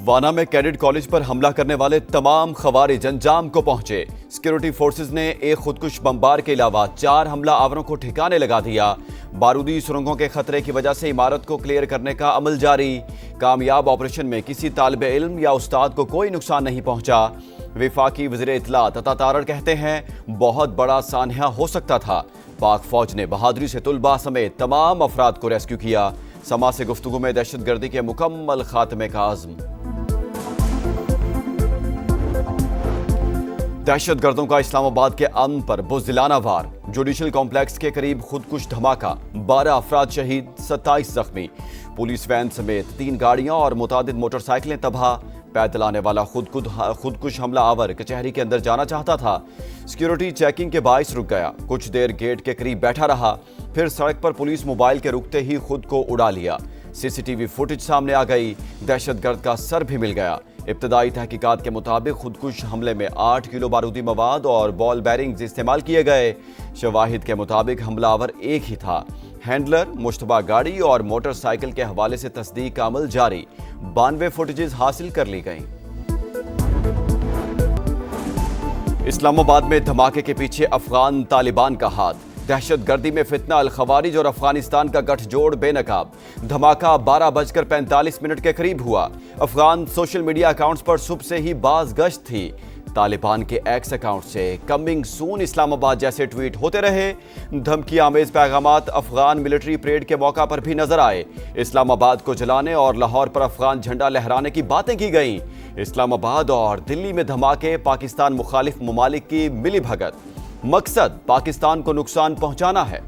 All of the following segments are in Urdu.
وانا میں کیڈٹ کالج پر حملہ کرنے والے تمام خوارج انجام کو پہنچے۔ سیکیورٹی فورسز نے ایک خودکش بمبار کے علاوہ 4 حملہ آوروں کو ٹھکانے لگا دیا۔ بارودی سرنگوں کے خطرے کی وجہ سے عمارت کو کلیئر کرنے کا عمل جاری۔ کامیاب آپریشن میں کسی طالب علم یا استاد کو کوئی نقصان نہیں پہنچا۔ وفاقی وزیر اطلاعات عطا تارڑ کہتے ہیں بہت بڑا سانحہ ہو سکتا تھا۔ پاک فوج نے بہادری سے طلباء سمیت تمام افراد کو ریسکیو کیا۔ سما سے گفتگو میں دہشت گردی کے مکمل خاتمے کا عزم۔ دہشت گردوں کا اسلام آباد کے امن پر بزدلانہ وار۔ جوڈیشل کمپلیکس کے قریب خودکش دھماکہ، 12 افراد شہید، 27 زخمی۔ پولیس وین سمیت 3 گاڑیاں اور متعدد موٹر سائیکلیں تباہ۔ پیدل آنے والا خودکش حملہ آور کچہری کے اندر جانا چاہتا تھا، سیکیورٹی چیکنگ کے باعث رک گیا۔ کچھ دیر گیٹ کے قریب بیٹھا رہا، پھر سڑک پر پولیس موبائل کے رکتے ہی خود کو اڑا لیا۔ سی سی ٹی وی فوٹیج سامنے آ گئی، دہشت گرد کا سر بھی مل گیا۔ ابتدائی تحقیقات کے مطابق خودکش حملے میں 8 کلو بارودی مواد اور بال بیرنگز استعمال کیے گئے۔ شواہد کے مطابق حملہ آور ایک ہی تھا۔ ہینڈلر، مشتبہ گاڑی اور موٹر سائیکل کے حوالے سے تصدیق کا عمل جاری۔ 92 فوٹیجز حاصل کر لی گئیں۔ اسلام آباد میں دھماکے کے پیچھے افغان طالبان کا ہاتھ۔ دہشت گردی میں فتنہ الخوارج اور افغانستان کا گٹھ جوڑ بے نقاب۔ دھماکہ 12:45 کے قریب ہوا۔ افغان سوشل میڈیا اکاؤنٹس پر صبح سے ہی باز گشت تھی۔ طالبان کے ایکس اکاؤنٹ سے کمنگ سون اسلام آباد جیسے ٹویٹ ہوتے رہے۔ دھمکی آمیز پیغامات افغان ملٹری پریڈ کے موقع پر بھی نظر آئے۔ اسلام آباد کو جلانے اور لاہور پر افغان جھنڈا لہرانے کی باتیں کی گئیں۔ اسلام آباد اور دلی میں دھماکے، پاکستان مخالف ممالک کی ملی بھگت۔ مقصد پاکستان کو نقصان پہنچانا ہے۔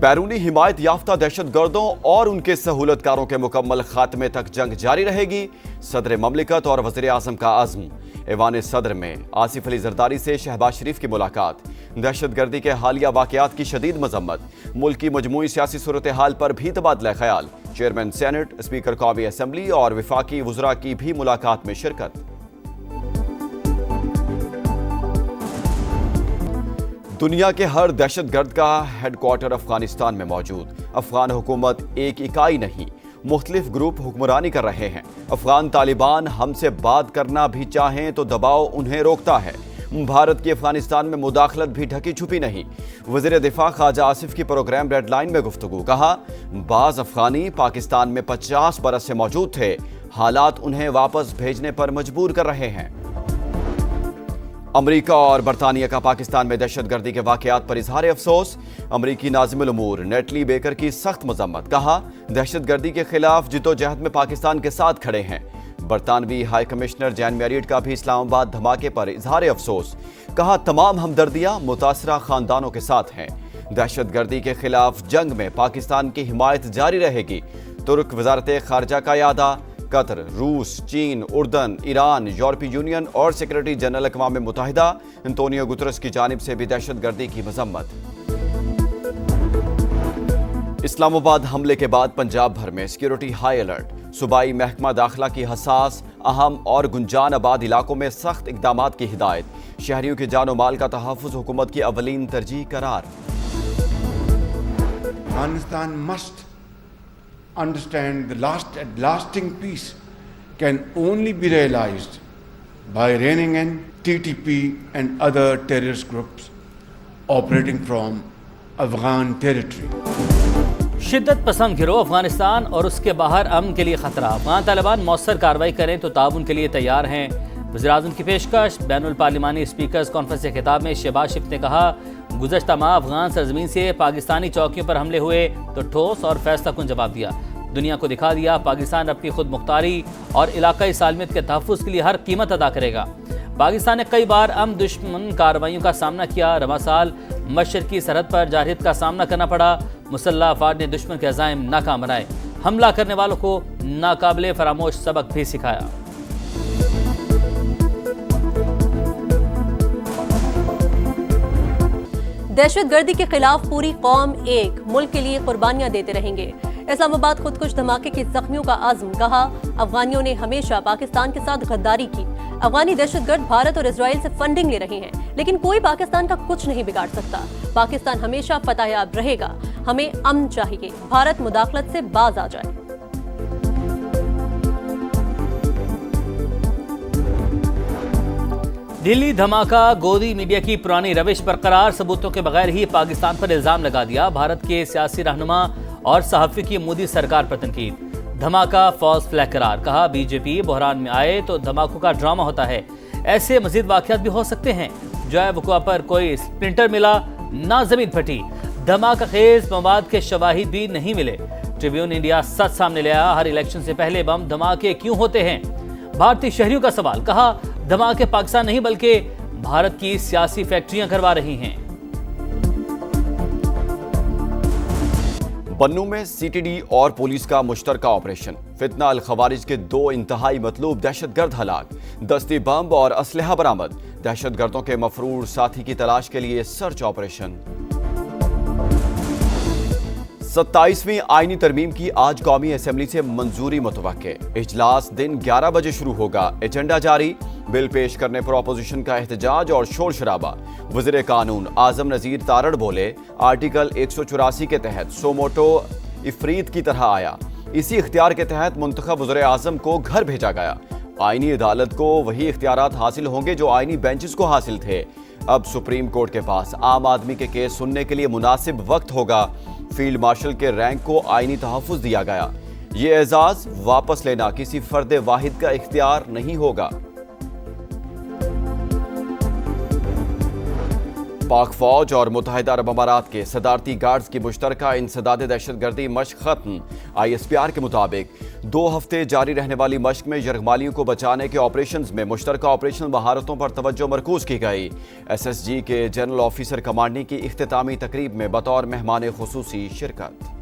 بیرونی حمایت یافتہ دہشت گردوں اور ان کے سہولت کاروں کے مکمل خاتمے تک جنگ جاری رہے گی۔ صدر مملکت اور وزیر اعظم کا عزم۔ ایوان صدر میں آصف علی زرداری سے شہباز شریف کی ملاقات۔ دہشت گردی کے حالیہ واقعات کی شدید مذمت۔ ملک کی مجموعی سیاسی صورتحال پر بھی تبادلہ خیال۔ چیئرمین سینٹ، اسپیکر قومی اسمبلی اور وفاقی وزراء کی بھی ملاقات میں شرکت۔ دنیا کے ہر دہشت گرد کا ہیڈ کوارٹر افغانستان میں موجود۔ افغان حکومت ایک اکائی نہیں، مختلف گروپ حکمرانی کر رہے ہیں۔ افغان طالبان ہم سے بات کرنا بھی چاہیں تو دباؤ انہیں روکتا ہے۔ بھارت کی افغانستان میں مداخلت بھی ڈھکی چھپی نہیں۔ وزیر دفاع خواجہ آصف کی پروگرام ریڈ لائن میں گفتگو، کہا بعض افغانی پاکستان میں 50 برس سے موجود تھے، حالات انہیں واپس بھیجنے پر مجبور کر رہے ہیں۔ امریکہ اور برطانیہ کا پاکستان میں دہشت گردی کے واقعات پر اظہار افسوس۔ امریکی ناظم الامور نیٹلی بیکر کی سخت مذمت، کہا دہشت گردی کے خلاف جدوجہد میں پاکستان کے ساتھ کھڑے ہیں۔ برطانوی ہائی کمشنر جین میریٹ کا بھی اسلام آباد دھماکے پر اظہار افسوس، کہا تمام ہمدردیاں متاثرہ خاندانوں کے ساتھ ہیں۔ دہشت گردی کے خلاف جنگ میں پاکستان کی حمایت جاری رہے گی۔ ترک وزارت خارجہ کا اعادہ۔ قطر، روس، چین، اردن، ایران، یورپی یونین اور سیکرٹری جنرل اقوام متحدہ انطونیو گترس کی جانب سے بھی دہشت گردی کی مذمت۔ اسلام آباد حملے کے بعد پنجاب بھر میں سیکیورٹی ہائی الرٹ۔ صوبائی محکمہ داخلہ کی حساس، اہم اور گنجان آباد علاقوں میں سخت اقدامات کی ہدایت۔ شہریوں کی جان و مال کا تحفظ حکومت کی اولین ترجیح قرار۔ Afghanistan must understand the lasting peace can only be realized by reining in TTP and other terrorist groups operating from Afghan territory. شدت پسند گروہ افغانستان اور اس کے باہر امن کے لیے خطرہ۔ افغان طالبان مؤثر کارروائی کریں تو تعاون کے لیے تیار ہیں۔ وزیراعظم کی پیشکش۔ بین الپارلیمانی اسپیکرز کانفرنس کے خطاب میں شہباز شریف نے کہا گزشتہ ماہ افغان سرزمین سے پاکستانی چوکیوں پر حملے ہوئے تو ٹھوس اور فیصلہ کن جواب دیا۔ دنیا کو دکھا دیا پاکستان اپنی خود مختاری اور علاقائی سالمیت کے تحفظ کے لیے ہر قیمت ادا کرے گا۔ پاکستان نے کئی بار امن دشمن کارروائیوں کا سامنا کیا۔ رواں سال مشرقی سرحد پر جارحیت کا سامنا کرنا پڑا۔ مسلح افواج نے دشمن کے عزائم ناکام بنائے، حملہ کرنے والوں کو ناقابل فراموش سبق بھی سکھایا۔ دہشت گردی کے خلاف پوری قوم ایک ملک کے لیے قربانیاں دیتے رہیں گے۔ اسلام آباد خودکش دھماکے کے زخمیوں کا عزم، کہا افغانیوں نے ہمیشہ پاکستان کے ساتھ غداری کی۔ افغانی دہشت گرد بھارت اور اسرائیل سے فنڈنگ لے رہے ہیں، لیکن کوئی پاکستان کا کچھ نہیں بگاڑ سکتا۔ پاکستان ہمیشہ فتح یاب رہے گا۔ ہمیں امن چاہیے، بھارت مداخلت سے باز آ جائے۔ دلی دھماکہ گودی میڈیا کی پرانی روش برقرار، ثبوتوں کے بغیر ہی پاکستان پر الزام لگا دیا، بھارت کے سیاسی رہنما اور صحافی کی مودی سرکار پر تنقید، دھماکہ فالس فلیگ قرار، کہا بی جے پی بحران میں آئے تو دھماکوں کا ڈرامہ ہوتا ہے، ایسے مزید واقعات بھی ہو سکتے ہیں، جائے وقوع پر کوئی سپلنٹر ملا نہ زمین پھٹی، دھماکہ خیز مواد کے شواہد بھی نہیں ملے، ٹریبیون انڈیا سچ سامنے لے آیا، ہر الیکشن سے پہلے بم دھماکے کیوں ہوتے ہیں، بھارتی شہریوں کا سوال، کہا دھماکے پاکستان نہیں بلکہ بھارت کی سیاسی فیکٹریاں کروا رہی ہیں۔ بنوں میں سی ٹی ڈی اور پولیس کا مشترکہ آپریشن، فتنہ الخوارج کے 2 انتہائی مطلوب دہشت گرد ہلاک، دستی بم اور اسلحہ برآمد، دہشت گردوں کے مفرور ساتھی کی تلاش کے لیے سرچ آپریشن۔ 27ویں آئینی ترمیم کی آج قومی اسمبلی سے منظوری متوقع، اجلاس دن 11 بجے شروع ہوگا، ایجنڈا جاری، بل پیش کرنے پر اپوزیشن کا احتجاج اور شور شرابہ، وزیر قانون اعظم نذیر تارڑ بولے آرٹیکل 184 کے تحت سوموٹو افریت کی طرح آیا، اسی اختیار کے تحت منتخب وزیر اعظم کو گھر بھیجا گیا، آئینی عدالت کو وہی اختیارات حاصل ہوں گے جو آئینی بینچز کو حاصل تھے، اب سپریم کورٹ کے پاس عام آدمی کے کیس سننے کے لیے مناسب وقت ہوگا، فیلڈ مارشل کے رینک کو آئینی تحفظ دیا گیا، یہ اعزاز واپس لینا کسی فرد واحد کا اختیار نہیں ہوگا۔ پاک فوج اور متحدہ عرب امارات کے صدارتی گارڈز کی مشترکہ انسداد دہشت گردی مشق ختم، آئی ایس پی آر کے مطابق 2 ہفتے جاری رہنے والی مشق میں یرغمالیوں کو بچانے کے آپریشنز میں مشترکہ آپریشنل مہارتوں پر توجہ مرکوز کی گئی، ایس ایس جی کے جنرل آفیسر کمانڈنگ کی اختتامی تقریب میں بطور مہمان خصوصی شرکت۔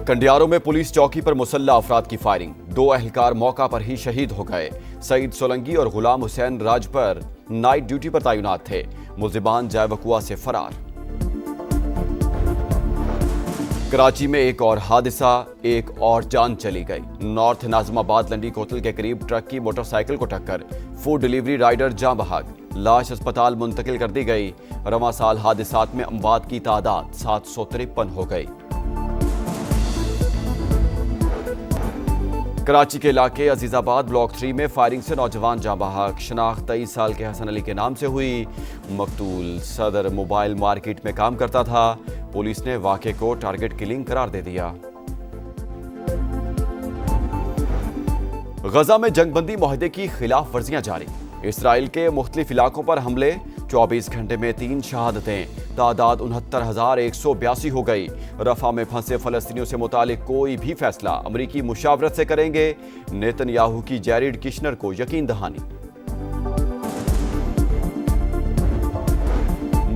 کنڈیاروں میں پولیس چوکی پر مسلح افراد کی فائرنگ، 2 اہلکار موقع پر ہی شہید ہو گئے، سعید سولنگی اور غلام حسین راج پر نائٹ ڈیوٹی پر تعینات تھے، ملزمان جائے وقوع سے فرار۔ کراچی میں ایک اور حادثہ، ایک اور جان چلی گئی، نارتھ ناظم آباد لنڈی کوتل کے قریب ٹرک کی موٹر سائیکل کو ٹکر، فوڈ ڈیلیوری رائڈر جاں بحق، لاش اسپتال منتقل کر دی گئی، رواں سال حادثات میں اموات کی تعداد 753 ہو گئی۔ کراچی کے علاقے عزیز آباد بلاک 3 میں فائرنگ سے نوجوان جاں بحق، شناخت 23 سال کے حسن علی کے نام سے ہوئی، مقتول صدر موبائل مارکیٹ میں کام کرتا تھا، پولیس نے واقعے کو ٹارگٹ کلنگ قرار دے دیا۔ غزہ میں جنگ بندی معاہدے کی خلاف ورزیاں جاری، اسرائیل کے مختلف علاقوں پر حملے، 24 گھنٹے میں 3 شہادتیں، تعداد 69,182 ہو گئی، رفح میں پھنسے فلسطینیوں سے متعلق کوئی بھی فیصلہ امریکی مشاورت سے کریں گے، نیتن یاہو کی جیریڈ کشنر کو یقین دہانی۔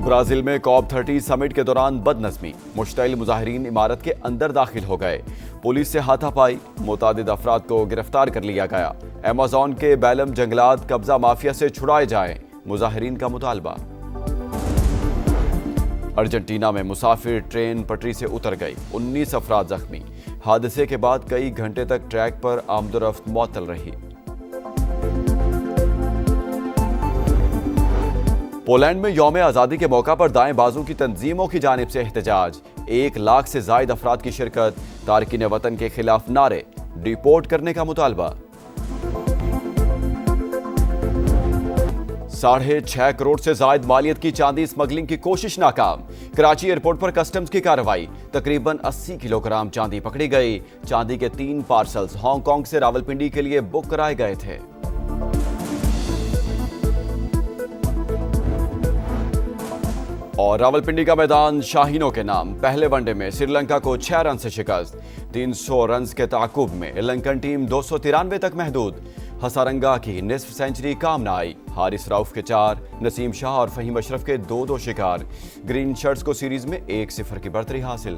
برازیل میں کاپ 30 سمٹ کے دوران بد نظمی، مشتعل مظاہرین عمارت کے اندر داخل ہو گئے، پولیس سے ہاتھا پائی، متعدد افراد کو گرفتار کر لیا گیا، ایمیزون کے بیلم جنگلات قبضہ مافیا سے چھڑائے جائیں، مظاہرین کا مطالبہ۔ ارجنٹینا میں مسافر ٹرین پٹری سے اتر گئی، 19 افراد زخمی، حادثے کے بعد کئی گھنٹے تک ٹریک پر آمد و رفت معطل رہی۔ پولینڈ میں یوم آزادی کے موقع پر دائیں بازو کی تنظیموں کی جانب سے احتجاج، 1 لاکھ سے زائد افراد کی شرکت، تارکین وطن کے خلاف نعرے، ڈیپورٹ کرنے کا مطالبہ۔ 6.5 کروڑ سے زائد مالیت کی چاندی اسمگلنگ کی کوشش ناکام، کراچی ایئرپورٹ پر کسٹمز کی کارروائی، تقریباً 80 کلو گرام چاندی پکڑی گئی، چاندی کے 3 پارسلز ہانگ کانگ سے راولپنڈی کے لیے بک کرائے گئے تھے۔ اور راولپنڈی کا میدان شاہینوں کے نام، پہلے ون ڈے میں سری لنکا کو 6 رن سے شکست، 300 رنز کے تعاقب میں لنکن ٹیم 293 تک محدود، ہسارنگا کی نصف سینچری کام نہ آئی، حارث رؤف کے 4، نسیم شاہ اور فہیم اشرف کے 2 شکار، گرین شرٹس کو سیریز میں 1-0 کی برتری حاصل۔